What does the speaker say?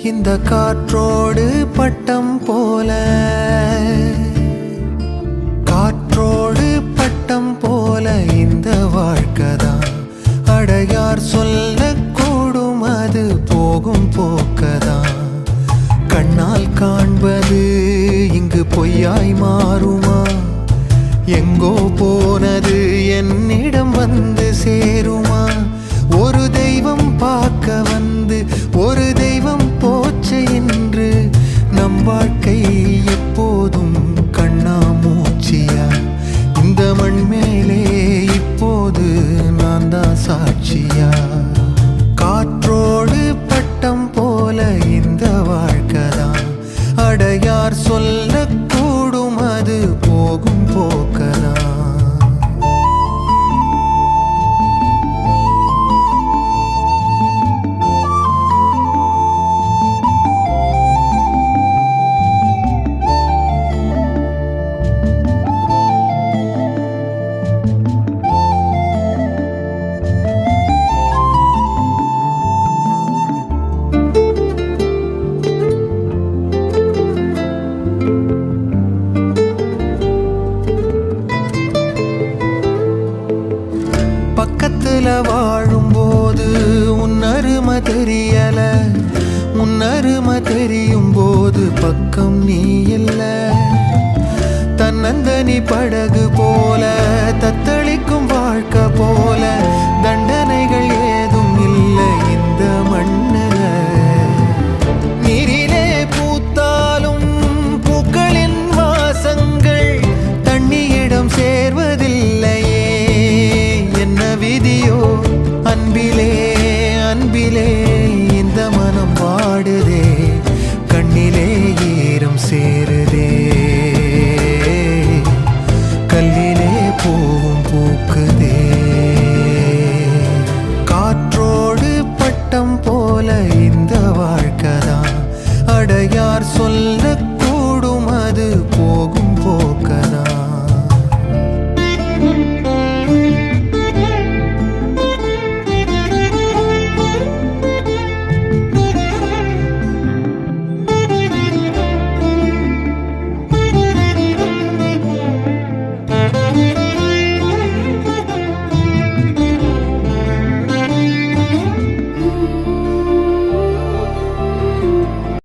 இந்த காற்றோடு பட்டம் போல, காற்றோடு பட்டம் போல இந்த வாழ்க்கைதான். அடையார் சொல்லக்கூடும் அது போகும் போக்கதான். கண்ணால் காண்பது இங்கு பொய்யாய் மாறுமா? எங்கோ போனது என்னிடம் வந்து சேருமா? ஒரு தெய்வம் பார்க்க வந்து ஒரு தெய்வம் போச்சு என்று நம் வாழ்க்கை எப்போதும் கண்ணாமூச்சியா? இந்த மண் மேலே இப்போது நான் தான் சாட்சியா? காற்றோடு பட்டம் போல இந்த வாழ்க்கைதான். அடையார் சொல்லக்கூடும் அது போகும் போக்கதான். பக்கத்துல வாழும்போது உன்னருமை தெரியல, உன்னருமை தெரியும் போது பக்கம் நீ இல்ல. தன்னந்தனி படகு போல தத்தளிக்கும் வாழ்க்கை போல தண்டனைகள் ஏதும் இல்லை இந்த மண்ணுல. நீரிலே பூத்தாலும் பூக்களின் வாசங்கள் தண்ணியிடம் சேர்வதில்லையே. என்ன விதியோ அன்பிலே அன்பிலே